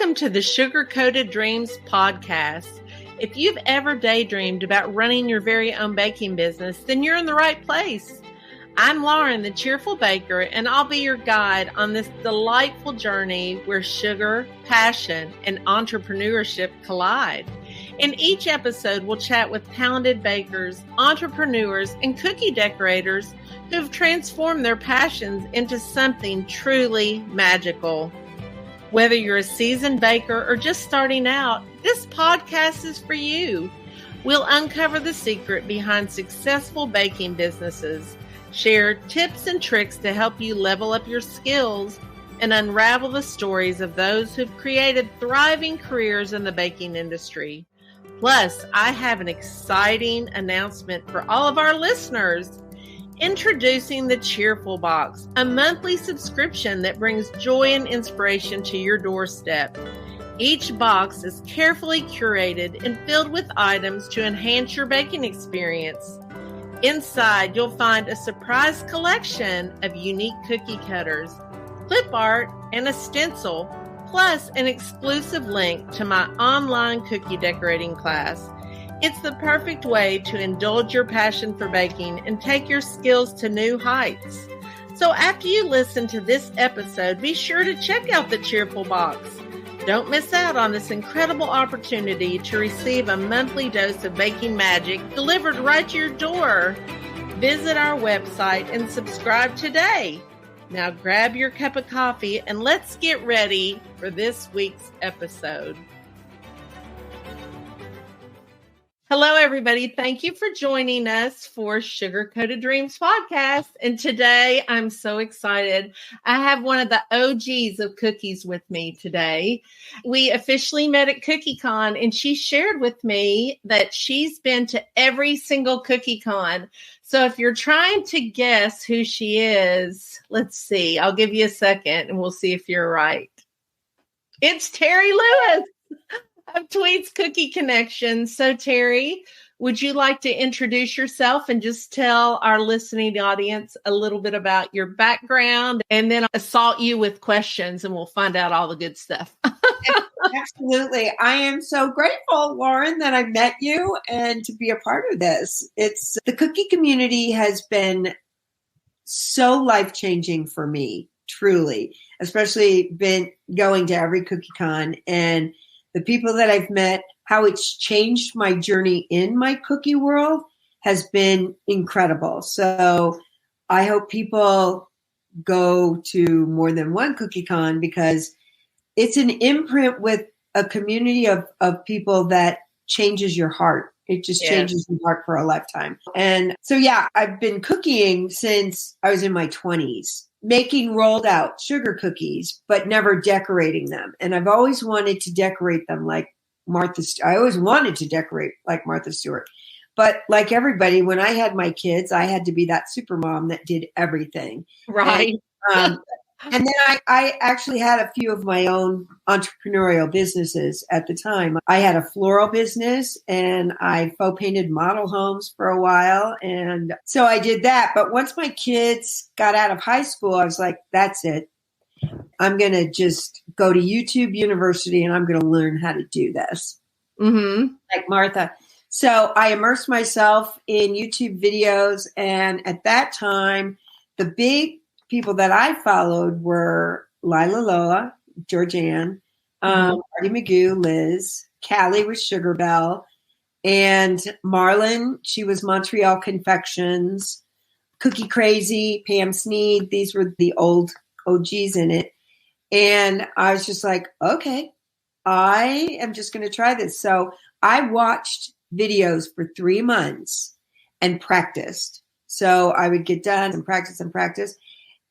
Welcome to the Sugar Coated Dreams podcast. If you've ever daydreamed about running your very own baking business, then you're in the right place. I'm Lauren, the cheerful baker, and I'll be your guide on this delightful journey where sugar, passion, and entrepreneurship collide. In each episode, we'll chat with talented bakers, entrepreneurs, and cookie decorators who have transformed their passions into something truly magical. Whether you're a seasoned baker or just starting out, this podcast is for you. We'll uncover the secret behind successful baking businesses, share tips and tricks to help you level up your skills, and unravel the stories of those who've created thriving careers in the baking industry. Plus, I have an exciting announcement for all of our listeners. Introducing the Cheerful Box, a monthly subscription that brings joy and inspiration to your doorstep. Each box is carefully curated and filled with items to enhance your baking experience. Inside, you'll find a surprise collection of unique cookie cutters, clip art, and a stencil, plus an exclusive link to my online cookie decorating class. It's the perfect way to indulge your passion for baking and take your skills to new heights. So after you listen to this episode, be sure to check out the Cheerful Box. Don't miss out on this incredible opportunity to receive a monthly dose of baking magic delivered right to your door. Visit our website and subscribe today. Now grab your cup of coffee and let's get ready for this week's episode. Hello, everybody. Thank you for joining us for Sugar Coated Dreams podcast. And today I'm so excited. I have one of the OGs of cookies with me today. We officially met at CookieCon, and she shared with me that she's been to every single CookieCon. So if you're trying to guess who she is, let's see. I'll give you a second and we'll see if you're right. It's Teri Lewis of Tweets Cookie Connection. So Teri, would you like to introduce yourself and just tell our listening audience a little bit about your background, and then assault you with questions and we'll find out all the good stuff. Absolutely. I am so grateful, Lauren, that I met you and to be a part of this. The cookie community has been so life-changing for me, truly, especially been going to every CookieCon, and the people that I've met, how it's changed my journey in my cookie world has been incredible. So I hope people go to more than one CookieCon, because it's an imprint with a community of people that changes your heart. It just changes your heart for a lifetime. And so, I've been cooking since I was in my 20s. Making rolled out sugar cookies, but never decorating them. And I've always wanted to decorate them like Martha Stewart. But like everybody, when I had my kids, I had to be that super mom that did everything. Right. And then I actually had a few of my own entrepreneurial businesses at the time. I had a floral business and I faux painted model homes for a while. And so I did that. But once my kids got out of high school, I was like, that's it. I'm going to just go to YouTube University and I'm going to learn how to do this. Mm-hmm. Like Martha. So I immersed myself in YouTube videos. And at that time, the big people that I followed were Lila Loa, Georgianne, Marty Magoo, Liz, Callie with Sugar Bell, and Marlon. She was Montreal Confections, Cookie Crazy, Pam Sneed. These were the old OGs in it. And I was just like, okay, I am just going to try this. So I watched videos for 3 months and practiced. So I would get done and practice.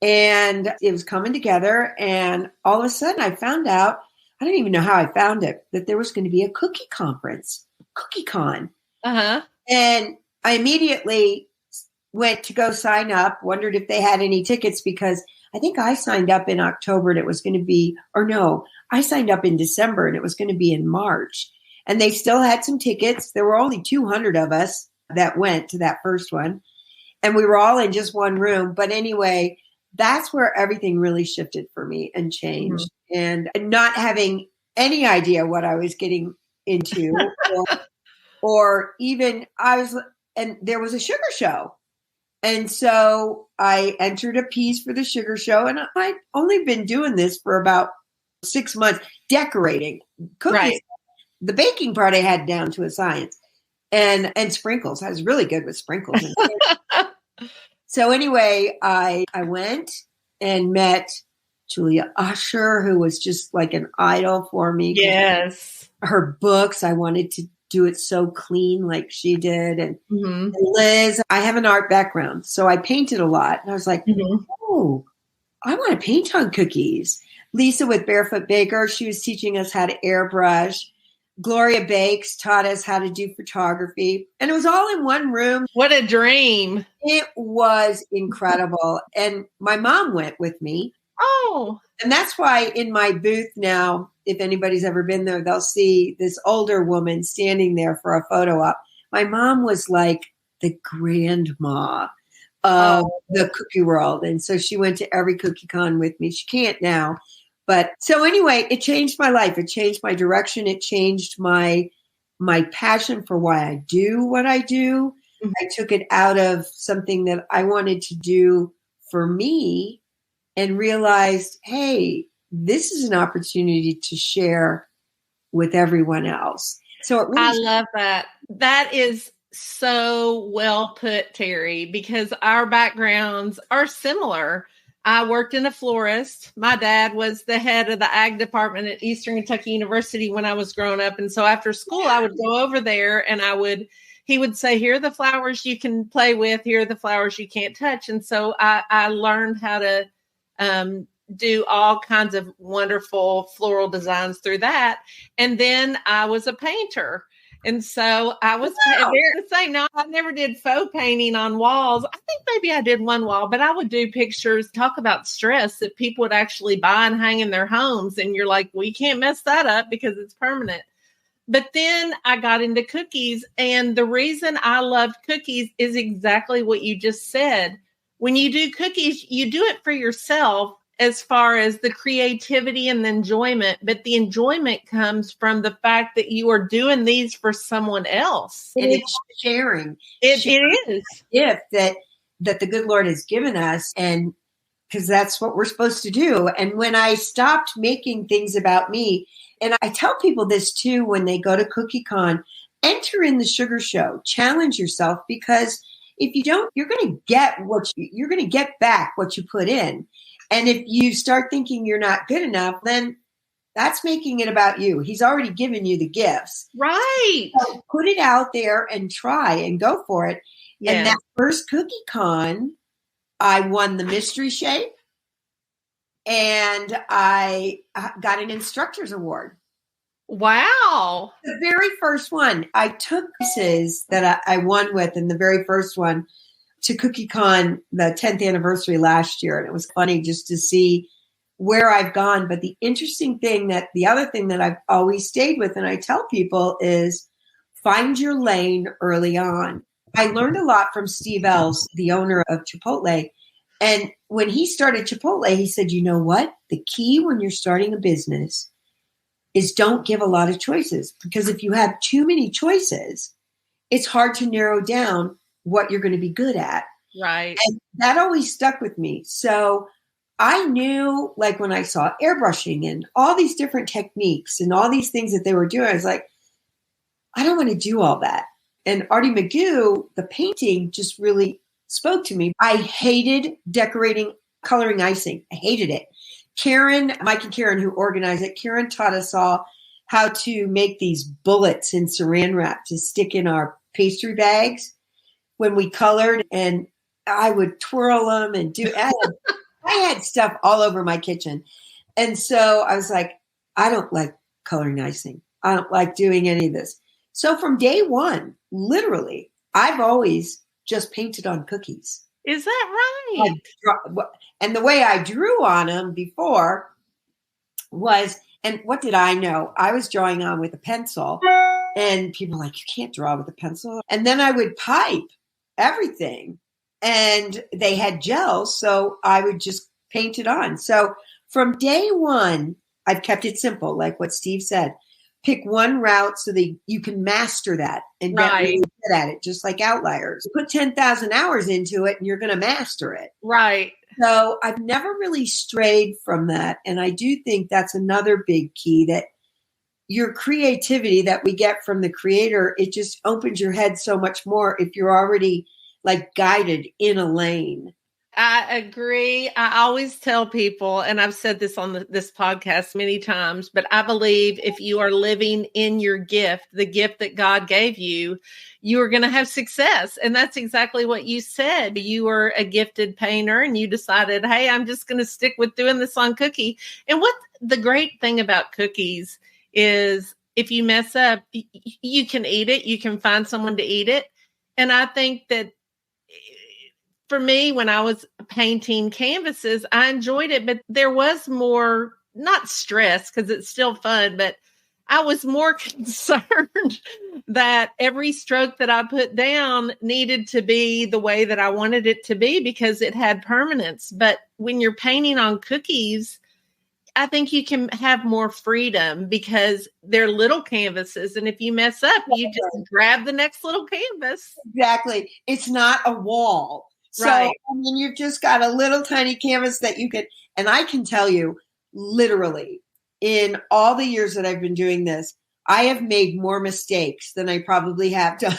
And it was coming together. And all of a sudden I found out, I don't even know how I found it, that there was going to be a cookie conference, CookieCon. Uh-huh. And I immediately went to go sign up, wondered if they had any tickets, because I think I signed up in October and it was going to be, I signed up in December and it was going to be in March. And they still had some tickets. There were only 200 of us that went to that first one. And we were all in just one room. But anyway, that's where everything really shifted for me and changed. Mm-hmm. And not having any idea what I was getting into, or even and there was a sugar show. And so I entered a piece for the sugar show, and I'd only been doing this for about 6 months, decorating cookies. Right. The baking part I had down to a science, and sprinkles. I was really good with sprinkles. So anyway, I went and met Julia Usher, who was just like an idol for me. Yes. Her books, I wanted to do it so clean like she did. And Liz, I have an art background, so I painted a lot. And I was like, oh, I want to paint on cookies. Lisa with Barefoot Baker, she was teaching us how to airbrush. Gloria Bakes taught us how to do photography. And it was all in one room. What a dream. It was incredible. And my mom went with me. Oh. And that's why in my booth now, if anybody's ever been there, they'll see this older woman standing there for a photo op. My mom was like the grandma of the cookie world. And so she went to every cookie con with me. She can't now. But so anyway, it changed my life. It changed my direction. It changed my passion for why I do what I do. I took it out of something that I wanted to do for me and realized, hey, this is an opportunity to share with everyone else. So I love that. That is so well put, Teri, because our backgrounds are similar. I worked in a florist. My dad was the head of the ag department at Eastern Kentucky University when I was growing up. And so after school, I would go over there and he would say, here are the flowers you can play with. Here are the flowers you can't touch. And so I learned how to do all kinds of wonderful floral designs through that. And then I was a painter. And so I was there to say, no, I never did faux painting on walls. I think maybe I did one wall, but I would do pictures, talk about stress that people would actually buy and hang in their homes. And you're like, we can't mess that up because it's permanent. But then I got into cookies. And the reason I loved cookies is exactly what you just said. When you do cookies, you do it for yourself as far as the creativity and the enjoyment, but the enjoyment comes from the fact that you are doing these for someone else. And it's sharing. It is. Gift that the good Lord has given us, and because that's what we're supposed to do. And when I stopped making things about me, and I tell people this too, when they go to CookieCon, enter in the sugar show, challenge yourself, because if you don't, you're going to get you're going to get back what you put in. And if you start thinking you're not good enough, then that's making it about you. He's already given you the gifts. Right. So put it out there and try and go for it. Yeah. And that first CookieCon, I won the mystery shape and I got an instructor's award. Wow. The very first one. I took pieces that I won with in the very first one to CookieCon, the 10th anniversary last year. And it was funny just to see where I've gone. But the interesting thing the other thing that I've always stayed with, and I tell people, is find your lane early on. I learned a lot from Steve Ells, the owner of Chipotle. And when he started Chipotle, he said, you know what? The key when you're starting a business is don't give a lot of choices, because if you have too many choices, it's hard to narrow down what you're going to be good at. Right. And that always stuck with me. So I knew, like when I saw airbrushing and all these different techniques and all these things that they were doing, I was like, I don't want to do all that. And Artie Magoo, the painting just really spoke to me. I hated decorating, coloring icing. I hated it. Mike and Karen, who organized it, Karen taught us all how to make these bullets in saran wrap to stick in our pastry bags when we colored, and I would twirl them and I had stuff all over my kitchen. And so I was like, I don't like coloring icing. I don't like doing any of this. So from day one, literally, I've always just painted on cookies. Is that right? And the way I drew on them before was, and what did I know? I was drawing on with a pencil, and people were like, you can't draw with a pencil. And then I would pipe everything, and they had gels, so I would just paint it on. So from day one, I've kept it simple, like what Steve said. Pick one route so that you can master that and get really good at it, just like Outliers. Put 10,000 hours into it and you're going to master it. Right. So I've never really strayed from that. And I do think that's another big key, that your creativity that we get from the creator, it just opens your head so much more if you're already like guided in a lane. I agree. I always tell people, and I've said this on this podcast many times, but I believe if you are living in your gift, the gift that God gave you, you are going to have success. And that's exactly what you said. You were a gifted painter and you decided, hey, I'm just going to stick with doing this on cookie. And what the great thing about cookies is, if you mess up, you can eat it. You can find someone to eat it. And I think that for me, when I was painting canvases, I enjoyed it, but there was more, not stress because it's still fun, but I was more concerned that every stroke that I put down needed to be the way that I wanted it to be because it had permanence. But when you're painting on cookies, I think you can have more freedom because they're little canvases. And if you mess up, you just grab the next little canvas. Exactly. It's not a wall. So, right. I mean, you've just got a little tiny canvas that you can, and I can tell you, literally, in all the years that I've been doing this, I have made more mistakes than I probably have done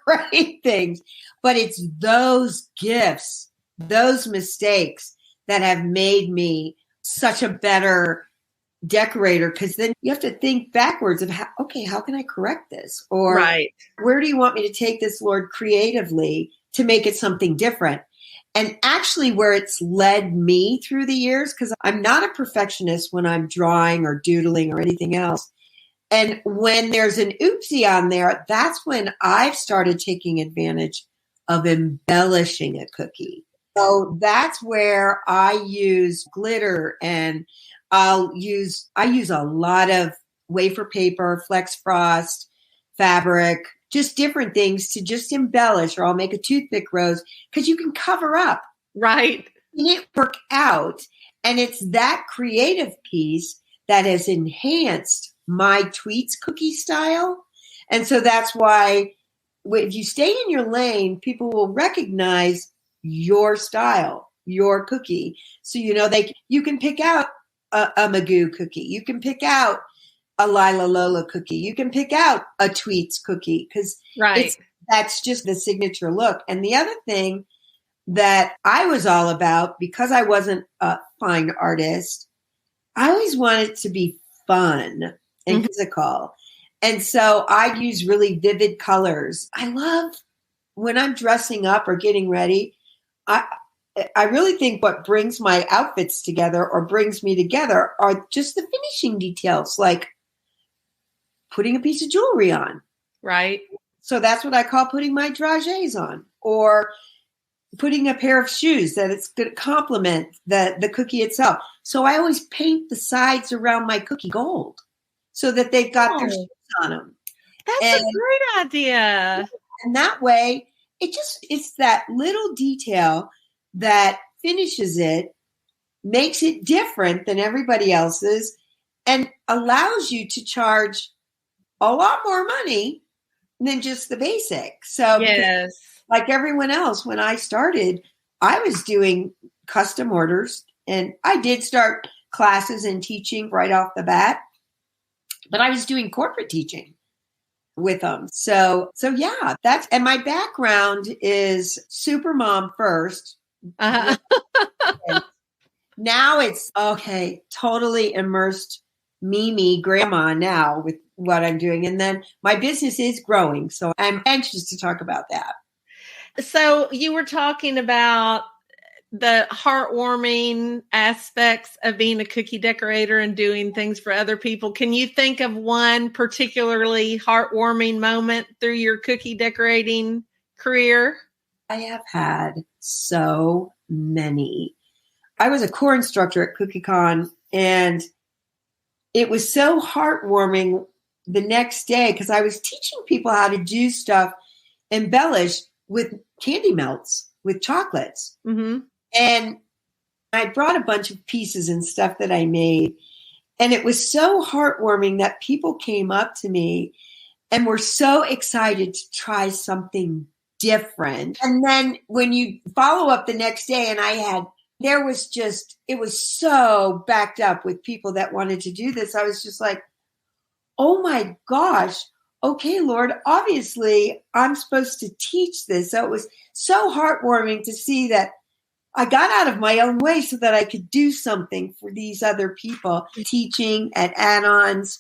great things. But it's those gifts, those mistakes that have made me such a better decorator, because then you have to think backwards of how can I correct this? Or where do you want me to take this, Lord, creatively to make it something different? And actually where it's led me through the years, because I'm not a perfectionist when I'm drawing or doodling or anything else. And when there's an oopsie on there, that's when I've started taking advantage of embellishing a cookie. So that's where I use glitter, and I use a lot of wafer paper, flex frost, fabric, just different things to just embellish, or I'll make a toothpick rose because you can cover up. Right. And it work out. And it's that creative piece that has enhanced my Tweets cookie style. And so that's why if you stay in your lane, people will recognize your style, your cookie. So, you can pick out a Magoo cookie. You can pick out a Lila Lola cookie. You can pick out a Tweets cookie because that's just the signature look. And the other thing that I was all about, because I wasn't a fine artist, I always wanted it to be fun and physical. And so I use really vivid colors. I love when I'm dressing up or getting ready, I really think what brings my outfits together or brings me together are just the finishing details, like putting a piece of jewelry on. Right. So that's what I call putting my dragées on, or putting a pair of shoes that it's going to complement the cookie itself. So I always paint the sides around my cookie gold so that they've got their shoes on them. That's a great idea. And that way, it's that little detail that finishes it, makes it different than everybody else's, and allows you to charge a lot more money than just the basic. So like everyone else, when I started, I was doing custom orders, and I did start classes and teaching right off the bat, but I was doing corporate teaching with them. So yeah, and my background is super mom first. Now it's totally immersed me grandma now with what I'm doing. And then my business is growing. So I'm anxious to talk about that. So you were talking about the heartwarming aspects of being a cookie decorator and doing things for other people. Can you think of one particularly heartwarming moment through your cookie decorating career? I have had so many. I was a core instructor at CookieCon, and it was so heartwarming the next day because I was teaching people how to do stuff embellished with candy melts, with chocolates. Mm-hmm. And I brought a bunch of pieces and stuff that I made. And it was so heartwarming that people came up to me and were so excited to try something different. And then when you follow up the next day, and it was so backed up with people that wanted to do this. I was just like, oh my gosh. Okay, Lord, obviously I'm supposed to teach this. So it was so heartwarming to see that I got out of my own way so that I could do something for these other people. Teaching at add-ons,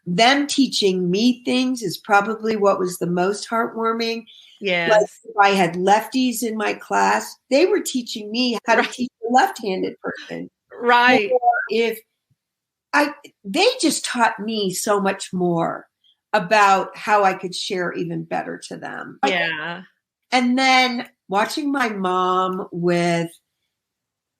them teaching me things is probably what was the most heartwarming. Yes. Like if I had lefties in my class, they were teaching me how to teach a left-handed person. Right. Or they just taught me so much more about how I could share even better to them. Yeah. And then watching my mom with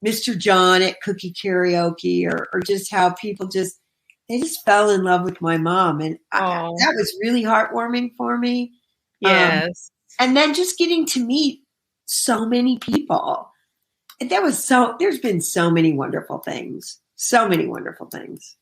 Mr. John at Cookie Karaoke or just how people they just fell in love with my mom. And that was really heartwarming for me. Yes. And then just getting to meet so many people. There's been so many wonderful things. So many wonderful things.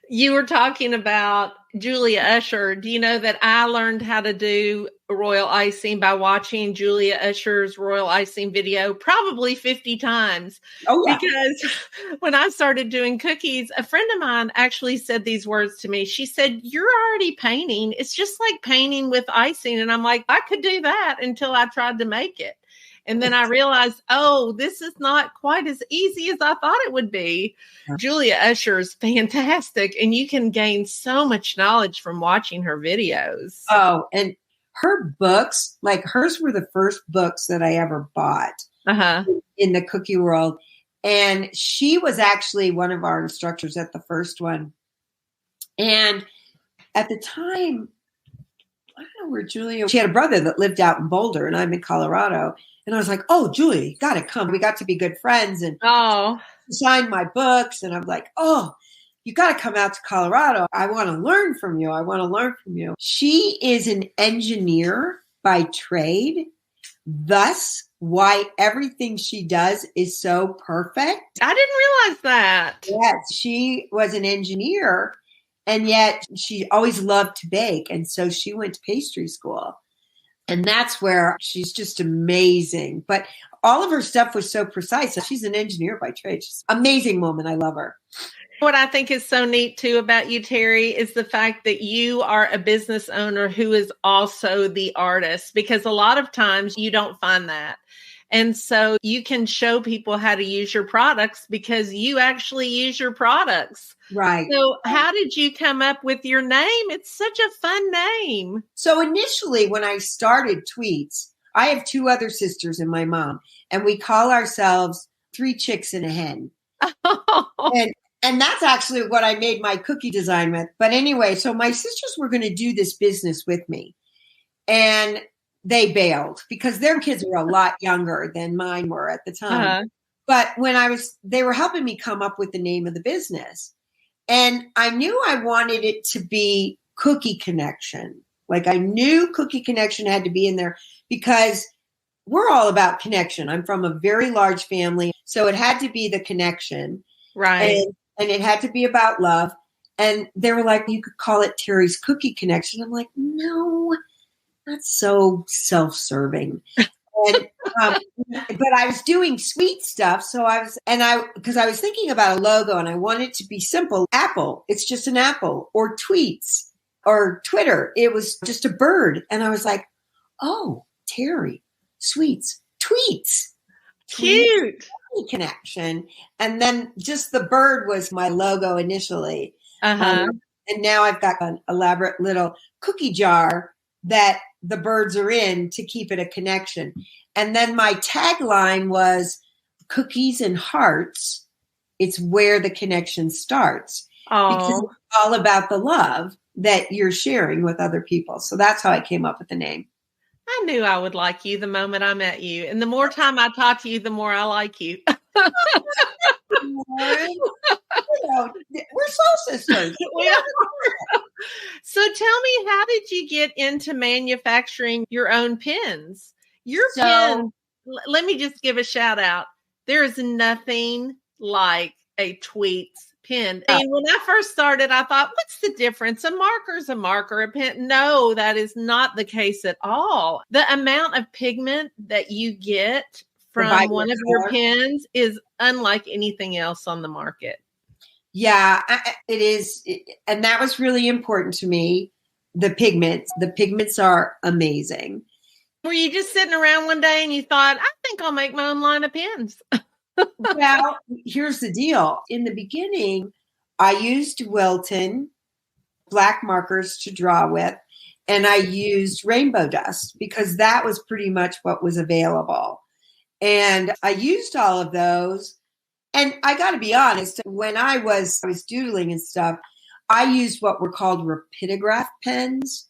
You were talking about Julia Usher. Do you know that I learned how to do royal icing by watching Julia Usher's royal icing video probably 50 times? Oh, yeah. Because when I started doing cookies, a friend of mine actually said these words to me. She said, "You're already painting. It's just like painting with icing." And I'm like, I could do that until I tried to make it. And then I realized, this is not quite as easy as I thought it would be. Julia Usher is fantastic, and you can gain so much knowledge from watching her videos. Oh, and her books, like hers were the first books that I ever bought in the cookie world. And she was actually one of our instructors at the first one. And at the time, I don't know where she had a brother that lived out in Boulder, and I'm in Colorado. And I was like, "Oh, Julia, you got to come." We got to be good friends, and she signed my books. And I'm like, "Oh, you got to come out to Colorado. I want to learn from you. She is an engineer by trade. Thus, why everything she does is so perfect. I didn't realize that. Yes, she was an engineer, and yet she always loved to bake. And so she went to pastry school. And that's where she's just amazing. But all of her stuff was so precise. She's an engineer by trade. She's an amazing woman. I love her. What I think is so neat too about you, Teri, is the fact that you are a business owner who is also the artist, because a lot of times you don't find that. And so you can show people how to use your products because you actually use your products. Right. So how did you come up with your name? It's such a fun name. So initially when I started Tweets, I have two other sisters and my mom, and we call ourselves Three Chicks and a Hen. And that's actually what I made my cookie design with. But anyway, so my sisters were going to do this business with me. And they bailed because their kids were a lot younger than mine were at the time. But they were helping me come up with the name of the business. And I knew I wanted it to be Cookie Connection. Like I knew Cookie Connection had to be in there because we're all about connection. I'm from a very large family. So it had to be the connection. Right. And it had to be about love. And they were like, you could call it Teri's Cookie Connection. I'm like, no, that's so self-serving. And, but I was doing sweet stuff. So because I was thinking about a logo and I wanted it to be simple. Apple, it's just an apple, or tweets or Twitter. It was just a bird. And I was like, oh, Teri, sweets, tweets. Cute. Connection. And then just the bird was my logo initially. And now I've got an elaborate little cookie jar that the birds are in to keep it a connection. And then my tagline was cookies and hearts. It's where the connection starts. Because it's all about the love that you're sharing with other people. So that's how I came up with the name. I knew I would like you the moment I met you. And the more time I talk to you, the more I like you. We're soul sisters. So tell me, how did you get into manufacturing your own pens? Pen, let me just give a shout out. There is nothing like a Tweets pen. And when I first started, I thought, what's the difference? A marker's a marker, a pen. No, that is not the case at all. The amount of pigment that you get from one of your pens is unlike anything else on the market. Yeah, it is. And that was really important to me. The pigments are amazing. Were you just sitting around one day and you thought, I think I'll make my own line of pens? Well, here's the deal. In the beginning, I used Wilton black markers to draw with, and I used rainbow dust because that was pretty much what was available. And I used all of those. And I got to be honest, when I was doodling and stuff, I used what were called rapidograph pens.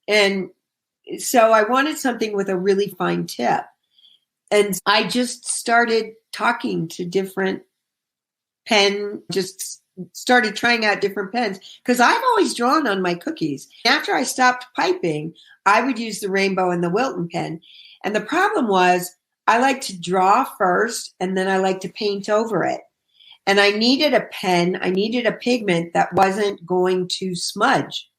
And so I wanted something with a really fine tip. And I just started talking to different just started trying out different pens because I've always drawn on my cookies. After I stopped piping, I would use the rainbow and the Wilton pen. And the problem was I like to draw first and then I like to paint over it. And I needed a pen, I needed a pigment that wasn't going to smudge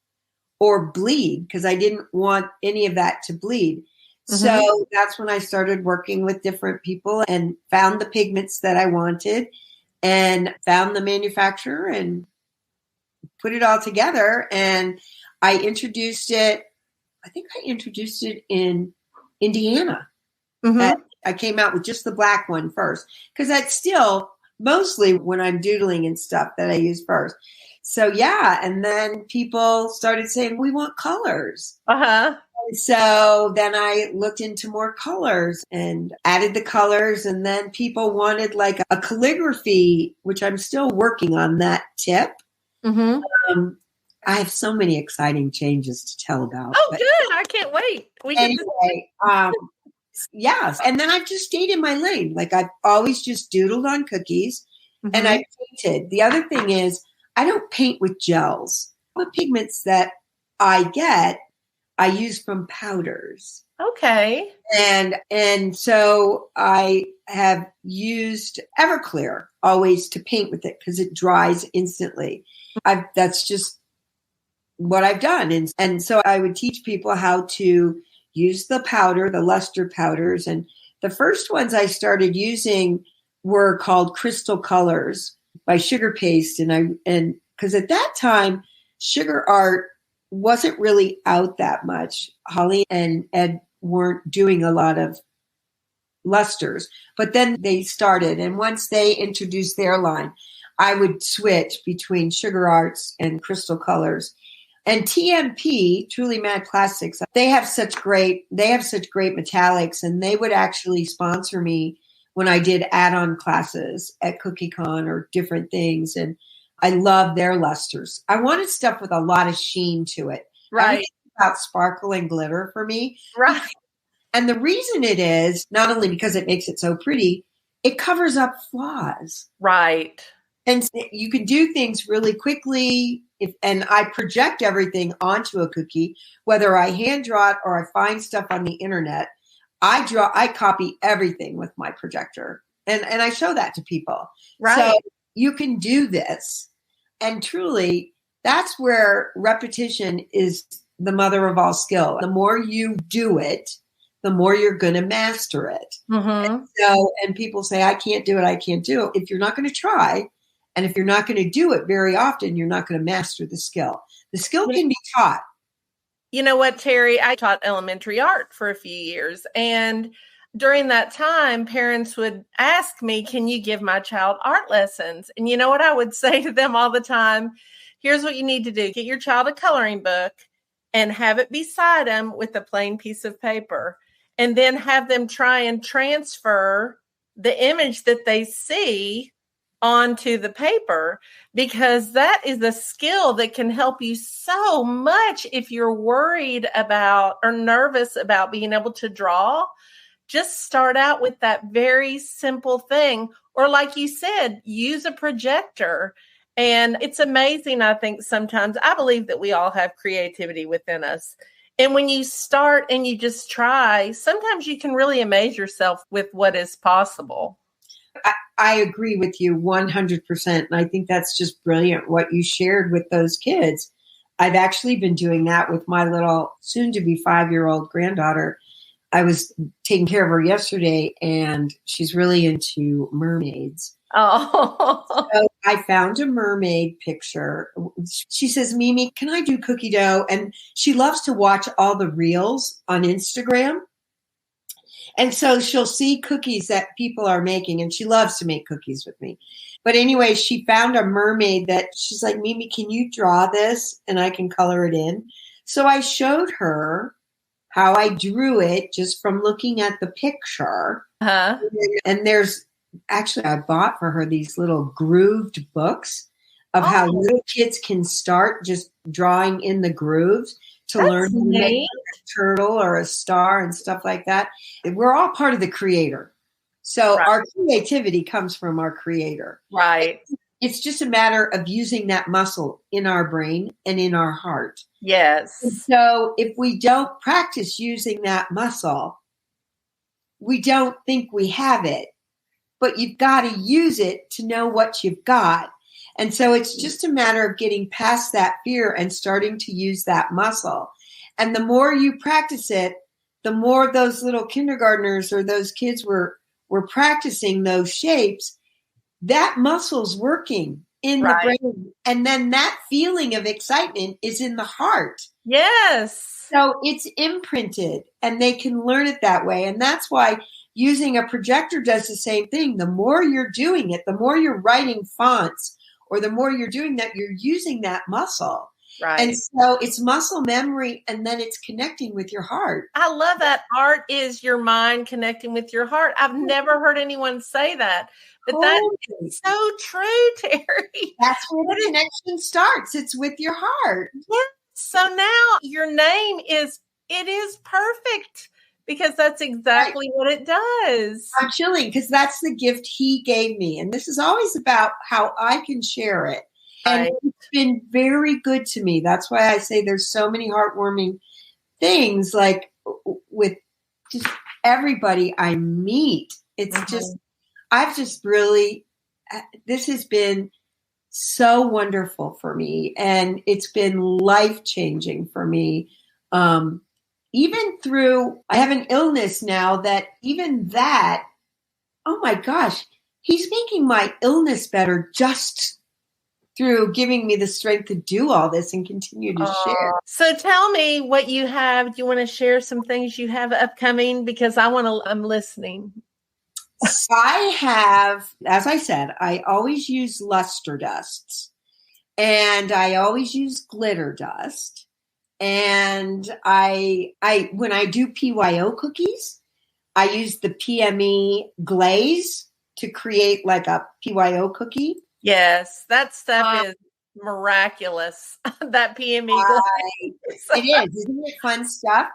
or bleed because I didn't want any of that to bleed. So that's when I started working with different people and found the pigments that I wanted and found the manufacturer and put it all together. And I introduced it in Indiana. I came out with just the black one first because that's still mostly when I'm doodling and stuff that I use first. So yeah, and then people started saying, we want colors. So then I looked into more colors and added the colors. And then people wanted like a calligraphy, which I'm still working on that tip. I have so many exciting changes to tell about. Oh, good. I can't wait. Anyway, yes. And then I've just stayed in my lane. Like I've always just doodled on cookies and I painted. The other thing is I don't paint with gels. The pigments that I get, I use from powders. Okay. And so I have used Everclear always to paint with it because it dries instantly. That's just what I've done. And so I would teach people how to use the powder, the luster powders. And the first ones I started using were called Crystal Colors by Sugar Paste. And because at that time, sugar art wasn't really out that much. Holly and Ed weren't doing a lot of lusters, but then they started. And once they introduced their line, I would switch between Sugar Arts and Crystal Colors. And TMP, Truly Mad Plastics, they have such great metallics, and they would actually sponsor me when I did add-on classes at CookieCon or different things. And I love their lusters. I wanted stuff with a lot of sheen to it. Right. Everything about sparkle and glitter for me. Right. And the reason it is not only because it makes it so pretty, it covers up flaws. Right. And you can do things really quickly. And I project everything onto a cookie, whether I hand draw it or I find stuff on the internet. I copy everything with my projector. And I show that to people. Right. So you can do this. And truly, that's where repetition is the mother of all skill. The more you do it, the more you're going to master it. And people say, I can't do it. If you're not going to try, and if you're not going to do it very often, you're not going to master the skill. The skill can be taught. You know what, Teri? I taught elementary art for a few years. And during that time, parents would ask me, can you give my child art lessons? And you know what I would say to them all the time? Here's what you need to do. Get your child a coloring book and have it beside them with a plain piece of paper. And then have them try and transfer the image that they see onto the paper, because that is a skill that can help you so much if you're worried about or nervous about being able to draw. Just start out with that very simple thing. Or like you said, use a projector. And it's amazing, I think sometimes, I believe that we all have creativity within us. And when you start and you just try, sometimes you can really amaze yourself with what is possible. I agree with you 100%. And I think that's just brilliant what you shared with those kids. I've actually been doing that with my little soon to be 5-year-old granddaughter. I was taking care of her yesterday and she's really into mermaids. Oh, So I found a mermaid picture. She says, Mimi, can I do cookie dough? And she loves to watch all the reels on Instagram. And so she'll see cookies that people are making, and she loves to make cookies with me. But anyway, she found a mermaid that she's like, Mimi, can you draw this? And I can color it in. So I showed her how I drew it just from looking at the picture. uh-huh. And there's actually, I bought for her these little grooved books of how little kids can start just drawing in the grooves to learn to make a turtle or a star and stuff like that. We're all part of the creator. So our creativity comes from our creator. Right. It's just a matter of using that muscle in our brain and in our heart. Yes. And so if we don't practice using that muscle, we don't think we have it, but you've got to use it to know what you've got. And so it's just a matter of getting past that fear and starting to use that muscle. And the more you practice it, the more those little kindergartners or those kids were practicing those shapes, that muscle's working in the brain. And then that feeling of excitement is in the heart. Yes. So it's imprinted and they can learn it that way. And that's why using a projector does the same thing. The more you're doing it, the more you're writing fonts, or the more you're doing that, you're using that muscle. Right. And so it's muscle memory, and then it's connecting with your heart. I love that. Art is your mind connecting with your heart. I've never heard anyone say that, but that is so true, Teri. That's where the connection starts. It's with your heart. Yeah. So now your name is perfect, because that's exactly what it does. I'm chilling because that's the gift he gave me. And this is always about how I can share it. And it's been very good to me. That's why I say there's so many heartwarming things, like with just everybody I meet. It's just, I've just really, this has been so wonderful for me. And it's been life-changing for me. Even through, I have an illness now that even that, oh my gosh, he's making my illness better just through giving me the strength to do all this and continue to share. So tell me what you have. Do you want to share some things you have upcoming? Because I'm listening. I have, as I said, I always use luster dusts, and I always use glitter dust. And I when I do PYO cookies, I use the PME glaze to create like a PYO cookie. Yes, that stuff is miraculous. That PME glaze. It is. Isn't it fun stuff?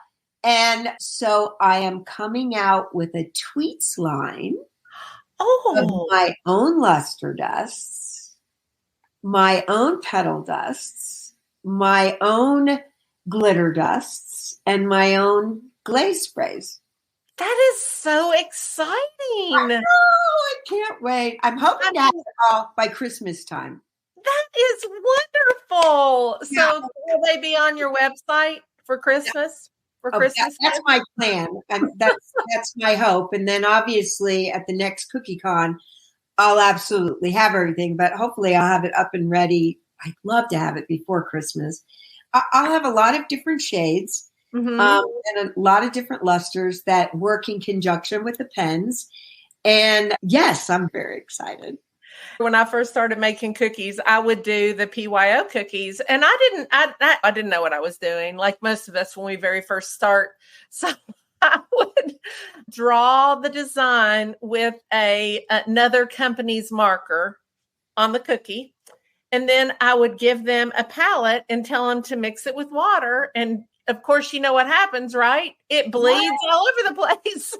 And so I am coming out with a Tweets line of my own luster dusts, my own petal dusts, my own glitter dusts, and my own glaze sprays. That is so exciting. I can't wait. I'm hoping to have it all by Christmas time. That is wonderful. Yeah. So will they be on your website for Christmas? For Christmas? That's my plan. And that's my hope. And then obviously at the next Cookie Con, I'll absolutely have everything, but hopefully I'll have it up and ready. I'd love to have it before Christmas. I'll have a lot of different shades and a lot of different lusters that work in conjunction with the pens. And yes, I'm very excited. When I first started making cookies, I would do the PYO cookies, and I didn't know what I was doing, like most of us when we very first start. So I would draw the design with another company's marker on the cookie. And then I would give them a palette and tell them to mix it with water. And of course, you know what happens, right? It bleeds all over the place.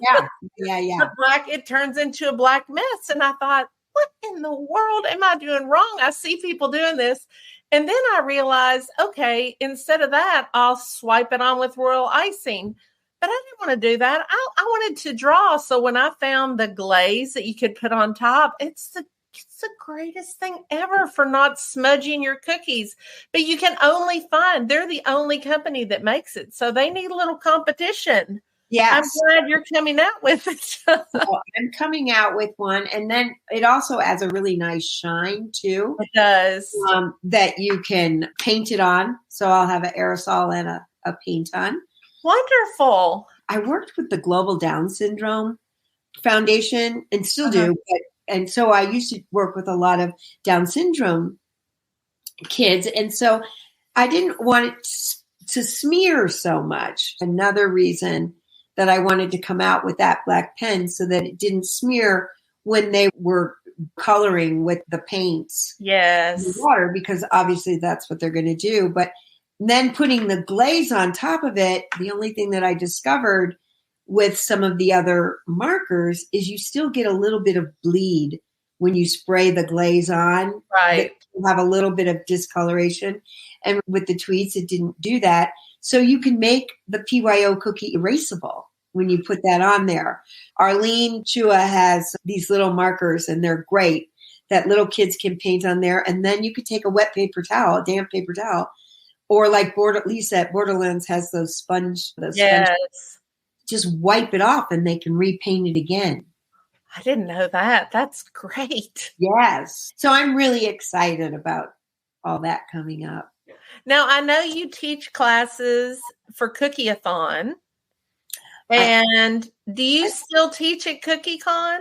Yeah. It turns into a black mess. And I thought, what in the world am I doing wrong? I see people doing this. And then I realized, okay, instead of that, I'll swipe it on with royal icing. But I didn't want to do that. I wanted to draw. So when I found the glaze that you could put on top, it's the greatest thing ever for not smudging your cookies. But you can only find, they're the only company that makes it. So they need a little competition. Yes. I'm glad you're coming out with it. So I'm coming out with one. And then it also adds a really nice shine too. It does. That you can paint it on. So I'll have an aerosol and a paint on. Wonderful. I worked with the Global Down Syndrome Foundation and still do. And so I used to work with a lot of Down syndrome kids. And so I didn't want it to smear so much. Another reason that I wanted to come out with that black pen so that it didn't smear when they were coloring with the paints. Yes. In the water, because obviously that's what they're going to do. But then putting the glaze on top of it, the only thing that I discovered with some of the other markers is you still get a little bit of bleed when you spray the glaze on. Right. You have a little bit of discoloration. And with the tweets, it didn't do that. So you can make the PYO cookie erasable when you put that on there. Arlene Chua has these little markers, and they're great that little kids can paint on there. And then you could take a wet paper towel, a damp paper towel, or like Lisa at Borderlands has those sponge. Yes. Just wipe it off and they can repaint it again. I didn't know that. That's great. Yes. So I'm really excited about all that coming up. Now, I know you teach classes for Cookie-a-thon. And do you still teach at CookieCon?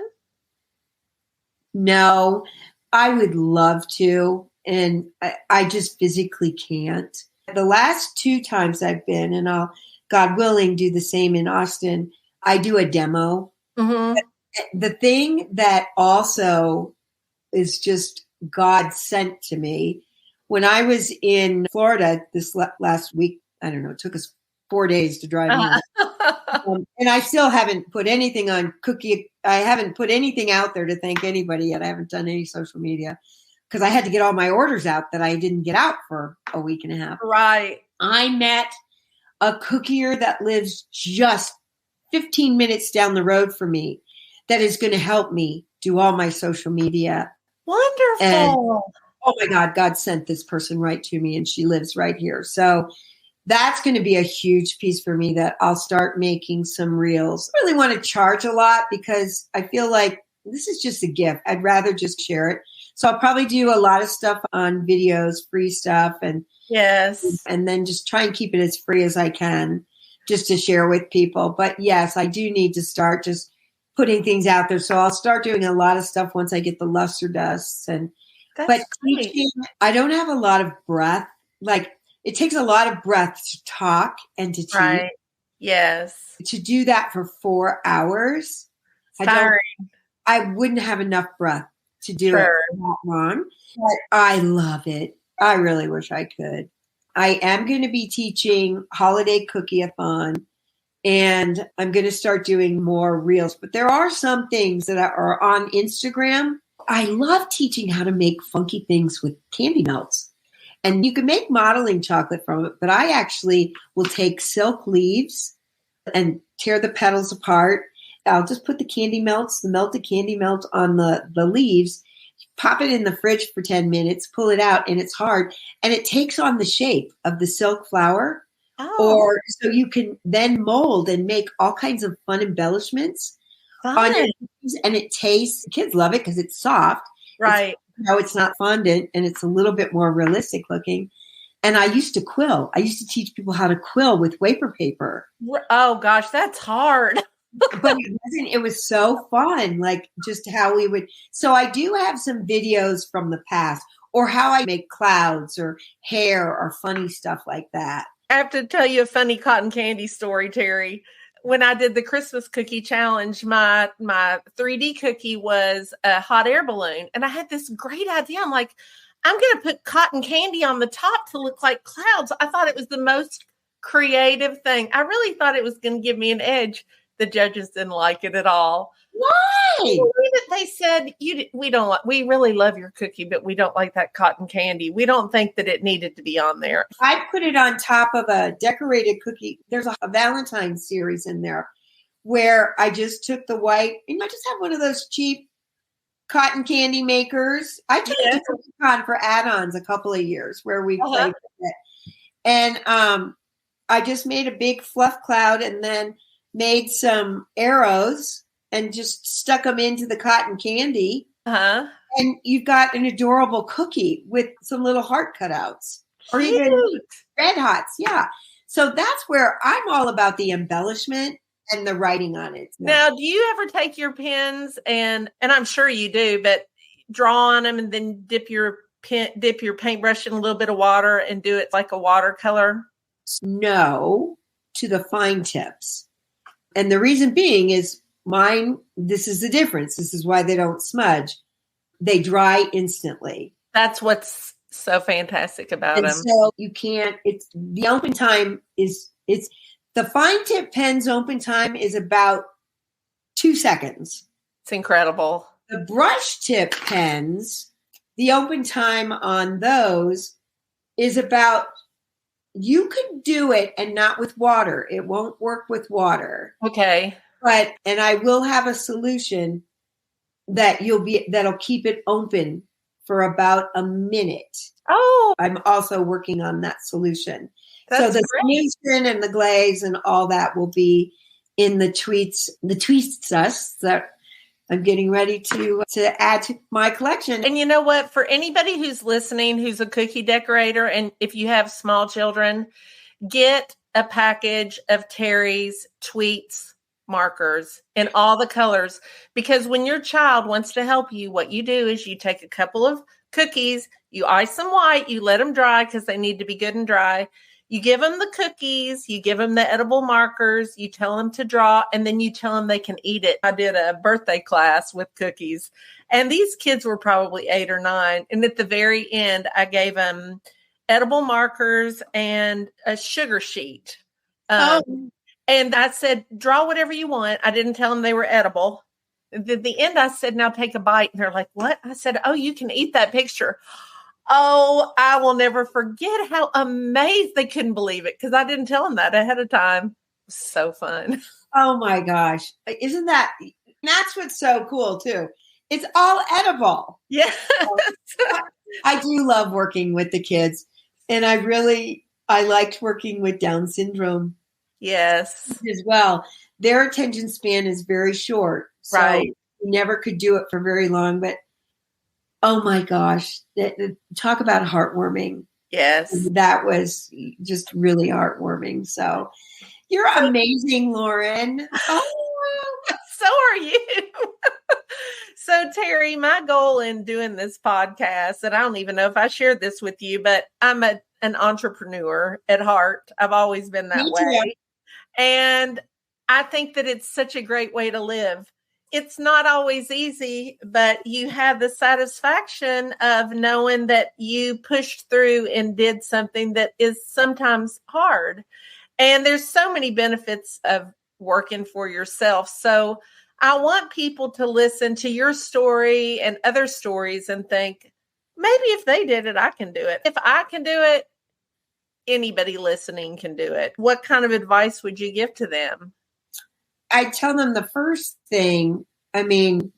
No, I would love to. And I just physically can't. The last 2 times I've been, and I'll, God willing, do the same in Austin, I do a demo. Mm-hmm. The thing that also is just God sent to me, when I was in Florida this last week, I don't know, it took us 4 days to drive in. And I still haven't put anything on I haven't put anything out there to thank anybody yet. I haven't done any social media because I had to get all my orders out that I didn't get out for a week and a half. Right. I met a cookier that lives just 15 minutes down the road from me that is going to help me do all my social media. Wonderful. And, oh my God, God sent this person right to me and she lives right here. So that's going to be a huge piece for me that I'll start making some reels. I really want to charge a lot because I feel like this is just a gift. I'd rather just share it. So I'll probably do a lot of stuff on videos, free stuff. And yes. And then just try and keep it as free as I can just to share with people. But yes, I do need to start just putting things out there. So I'll start doing a lot of stuff once I get the luster dusts. But teaching, I don't have a lot of breath. Like it takes a lot of breath to talk and to teach. Right. Yes. To do that for 4 hours, I wouldn't have enough breath to do it that long. But I love it. I really wish I could. I am going to be teaching Holiday Cookie-a-thon, and I'm going to start doing more reels. But there are some things that are on Instagram. I love teaching how to make funky things with candy melts. And you can make modeling chocolate from it, but I actually will take silk leaves and tear the petals apart. I'll just put the melted candy melt on the leaves, pop it in the fridge for 10 minutes, pull it out, and it's hard. And it takes on the shape of the silk flower. Oh. Or so you can then mold and make all kinds of fun embellishments on it. And it tastes, kids love it because it's soft. Right. It's not fondant and it's a little bit more realistic looking. And I used to quill. I used to teach people how to quill with wafer paper. Oh gosh, that's hard. But it was so fun, like just how we would. So I do have some videos from the past or how I make clouds or hair or funny stuff like that. I have to tell you a funny cotton candy story, Teri. When I did the Christmas cookie challenge, my 3D cookie was a hot air balloon. And I had this great idea. I'm like, I'm going to put cotton candy on the top to look like clouds. I thought it was the most creative thing. I really thought it was going to give me an edge. The judges didn't like it at all. Why? We that they said we really love your cookie, but we don't like that cotton candy. We don't think that it needed to be on there. I put it on top of a decorated cookie. There's a Valentine's series in there where I just took the white, and I just have one of those cheap cotton candy makers. I took it to CookieCon for add-ons a couple of years where we played with it. And I just made a big fluff cloud and then made some arrows and just stuck them into the cotton candy. And you've got an adorable cookie with some little heart cutouts. Or even red hots. Yeah. So that's where I'm all about the embellishment and the writing on it. Now, do you ever take your pens and I'm sure you do, but draw on them and then dip your paintbrush in a little bit of water and do it like a watercolor? No, to the fine tips. And the reason being is mine, this is the difference. This is why they don't smudge. They dry instantly. That's what's so fantastic about them. So you can't, the open time it's the fine tip pen's open time is about 2 seconds. It's incredible. The brush tip pens, the open time on those is about, you could do it and not with water. It won't work with water. Okay. And I will have a solution that'll keep it open for about a minute. Oh, I'm also working on that solution. That's so the great. solution and the glaze and all that will be in the tweets us that I'm getting ready to add to my collection. And you know what? For anybody who's listening, who's a cookie decorator, and if you have small children, get a package of Teri's tweets markers in all the colors, because when your child wants to help you, what you do is you take a couple of cookies, you ice them white, you let them dry because they need to be good and dry. You give them the cookies, you give them the edible markers, you tell them to draw, and then you tell them they can eat it. I did a birthday class with cookies, and these kids were probably 8 or 9. And at the very end, I gave them edible markers and a sugar sheet. And I said, draw whatever you want. I didn't tell them they were edible. At the end, I said, now take a bite. And they're like, what? I said, oh, you can eat that picture. Oh, I will never forget how amazed they couldn't believe it because I didn't tell them that ahead of time. It was so fun. Oh my gosh. That's what's so cool too. It's all edible. Yes. I do love working with the kids, and I liked working with Down syndrome. Yes. As well. Their attention span is very short. So right. We never could do it for very long, but oh my gosh, talk about heartwarming. Yes. That was just really heartwarming. So you're amazing, Lauren. Oh, so are you. So Teri, my goal in doing this podcast, and I don't even know if I shared this with you, but I'm an entrepreneur at heart. I've always been that way. And I think that it's such a great way to live. It's not always easy, but you have the satisfaction of knowing that you pushed through and did something that is sometimes hard. And there's so many benefits of working for yourself. So I want people to listen to your story and other stories and think, maybe if they did it, I can do it. If I can do it, anybody listening can do it. What kind of advice would you give to them? I tell them the first thing, you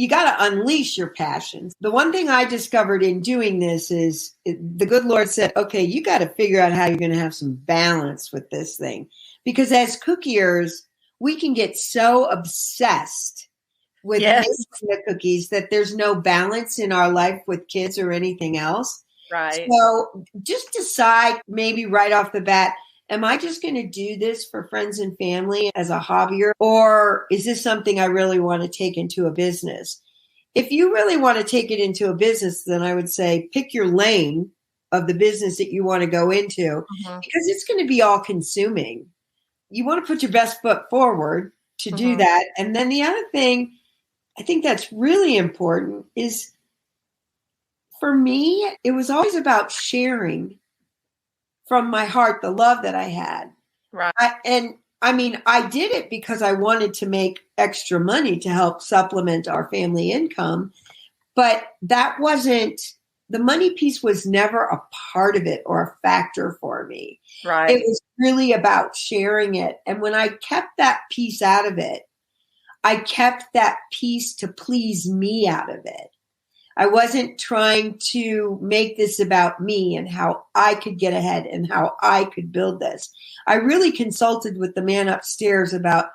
got to unleash your passions. The one thing I discovered in doing this is the good Lord said, okay, you got to figure out how you're going to have some balance with this thing. Because as cookiers, we can get so obsessed with making the cookies that there's no balance in our life with kids or anything else. Right. So just decide maybe right off the bat, am I just going to do this for friends and family as a hobby, or is this something I really want to take into a business? If you really want to take it into a business, then I would say pick your lane of the business that you want to go into, because it's going to be all consuming. You want to put your best foot forward to do that. And then the other thing I think that's really important is, for me, it was always about sharing from my heart the love that I had. Right. And I mean, I did it because I wanted to make extra money to help supplement our family income. But that wasn't, the money piece was never a part of it or a factor for me. Right. It was really about sharing it. And when I kept that piece out of it, I kept that piece to please me out of it. I wasn't trying to make this about me and how I could get ahead and how I could build this. I really consulted with the man upstairs about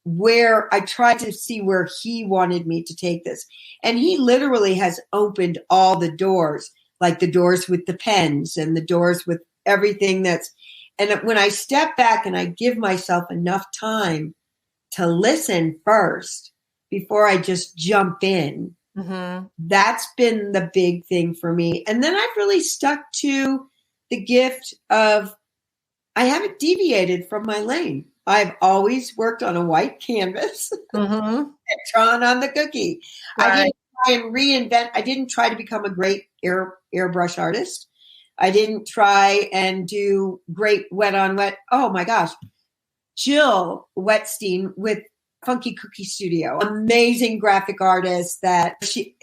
where I tried to see where he wanted me to take this. And he literally has opened all the doors, like the doors with the pens and the doors with everything that's, and when I step back and I give myself enough time to listen first before I just jump in, that's been the big thing for me. And then I've really stuck to the gift of, I haven't deviated from my lane. I've always worked on a white canvas and drawn on the cookie. Right. I didn't try and reinvent. I didn't try to become a great airbrush artist. I didn't try and do great wet on wet. Oh my gosh. Jill Wetstein with Funky Cookie Studio, amazing graphic artist that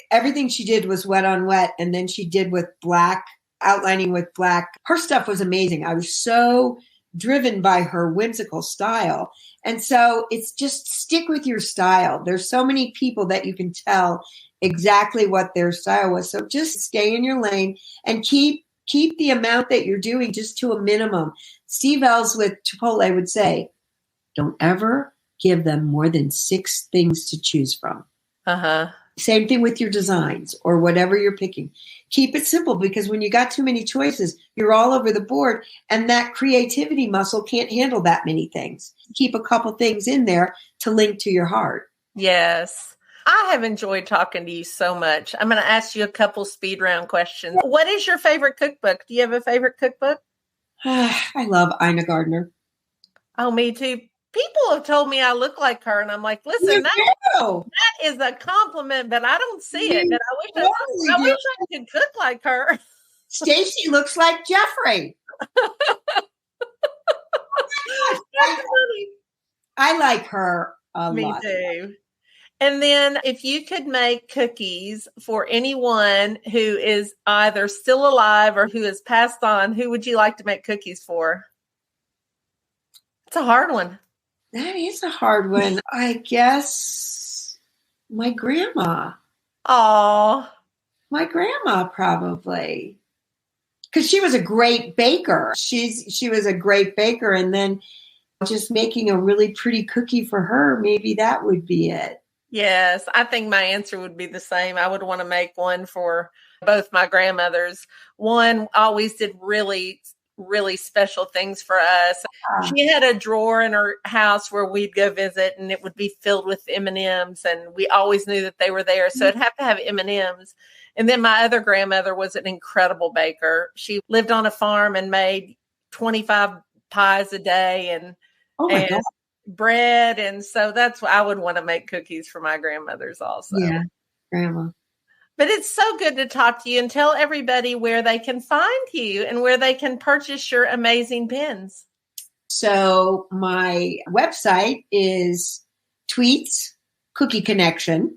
everything she did was wet on wet. And then she did with black, outlining with black. Her stuff was amazing. I was so driven by her whimsical style. And so it's just stick with your style. There's so many people that you can tell exactly what their style was. So just stay in your lane and keep the amount that you're doing just to a minimum. Steve Ells with Chipotle would say, don't ever give them more than 6 things to choose from. Same thing with your designs or whatever you're picking. Keep it simple, because when you got too many choices, you're all over the board, and that creativity muscle can't handle that many things. Keep a couple things in there to link to your heart. Yes. I have enjoyed talking to you so much. I'm going to ask you a couple speed round questions. What is your favorite cookbook? Do you have a favorite cookbook? I love Ina Gardner. Oh, me too. People have told me I look like her, and I'm like, listen, that is a compliment, but I don't see it. And I wish I could cook like her. Stacy looks like Jeffrey. I like her a lot. Me too. And then if you could make cookies for anyone who is either still alive or who has passed on, who would you like to make cookies for? It's a hard one. That is a hard one. I guess my grandma. Oh, my grandma probably. Because she was a great baker. She was a great baker. And then just making a really pretty cookie for her, maybe that would be it. Yes, I think my answer would be the same. I would want to make one for both my grandmothers. One always did really, really special things for us. She had a drawer in her house where we'd go visit, and it would be filled with M&Ms, and we always knew that they were there. So it'd have to have M&Ms. And then my other grandmother was an incredible baker. She lived on a farm and made 25 pies a day and bread. And so that's what I would want to make cookies for my grandmothers also. Yeah, grandma. But it's so good to talk to you, and tell everybody where they can find you and where they can purchase your amazing pens. So my website is Tweets Cookie Connection.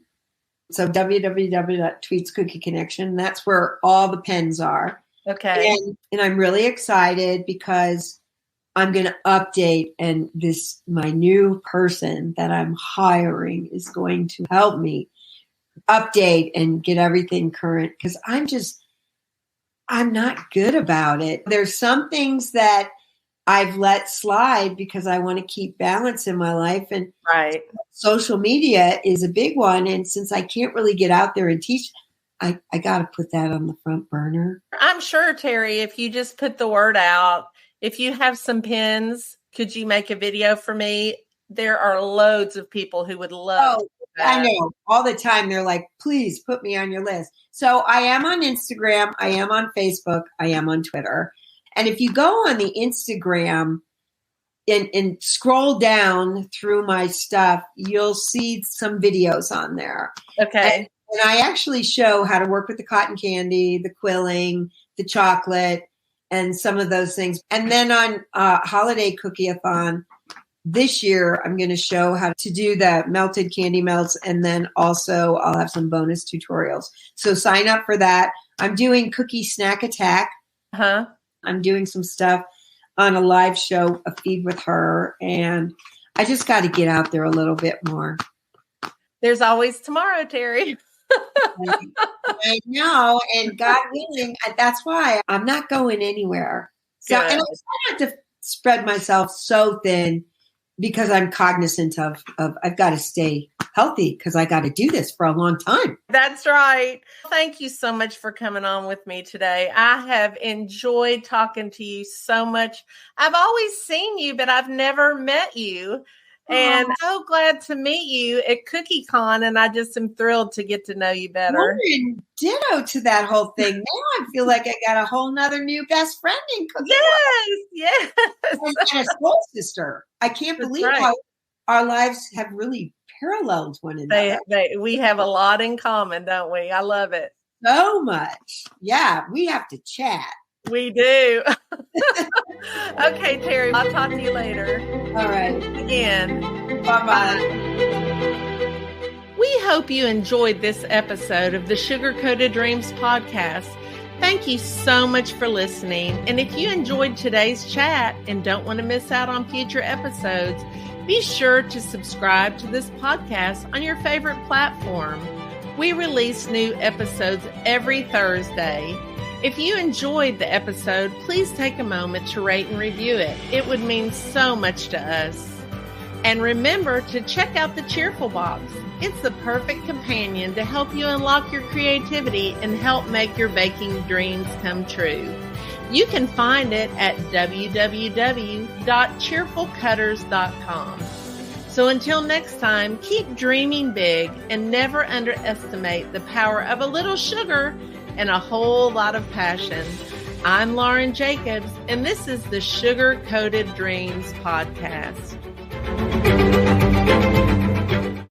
So www.Tweets Cookie Connection. That's where all the pens are. Okay. And I'm really excited because I'm going to update, and my new person that I'm hiring is going to help me update and get everything current, because I'm not good about it. There's some things that I've let slide because I want to keep balance in my life, and social media is a big one. And since I can't really get out there and teach, I got to put that on the front burner. I'm sure, Teri, if you just put the word out, if you have some pens, could you make a video for me? There are loads of people who would love I know. All the time they're like, please put me on your list. So I am on Instagram. I am on Facebook. I am on Twitter. And if you go on the Instagram and scroll down through my stuff, you'll see some videos on there. Okay. And I actually show how to work with the cotton candy, the quilling, the chocolate, and some of those things. And then on Holiday Cookie-a-thon, this year I'm going to show how to do the melted candy melts. And then also I'll have some bonus tutorials. So sign up for that. I'm doing Cookie Snack Attack. Uh-huh. I'm doing some stuff on a live show, a feed with her. And I just got to get out there a little bit more. There's always tomorrow, Teri. I know. And God willing, that's why I'm not going anywhere. So, and I try not to spread myself so thin because I'm cognizant of I've got to stay healthy because I got to do this for a long time. That's right. Thank you so much for coming on with me today. I have enjoyed talking to you so much. I've always seen you, but I've never met you. And so glad to meet you at CookieCon, and I just am thrilled to get to know you better. Ditto to that whole thing. Now I feel like I got a whole nother new best friend in Cookie. Yes. And a soul sister. I can't believe how our lives have really paralleled one another. We have a lot in common, don't we? I love it. So much. Yeah, we have to chat. We do. Okay, Teri, I'll talk to you later. All right. Again. Bye-bye. We hope you enjoyed this episode of the Sugar Coated Dreams podcast. Thank you so much for listening. And if you enjoyed today's chat and don't want to miss out on future episodes, be sure to subscribe to this podcast on your favorite platform. We release new episodes every Thursday. If you enjoyed the episode, please take a moment to rate and review it. It would mean so much to us. And remember to check out the Cheerful Box. It's the perfect companion to help you unlock your creativity and help make your baking dreams come true. You can find it at www.cheerfulcutters.com. So until next time, keep dreaming big and never underestimate the power of a little sugar and a whole lot of passion. I'm Lauren Jacobs, and this is the Sugar Coated Dreams podcast.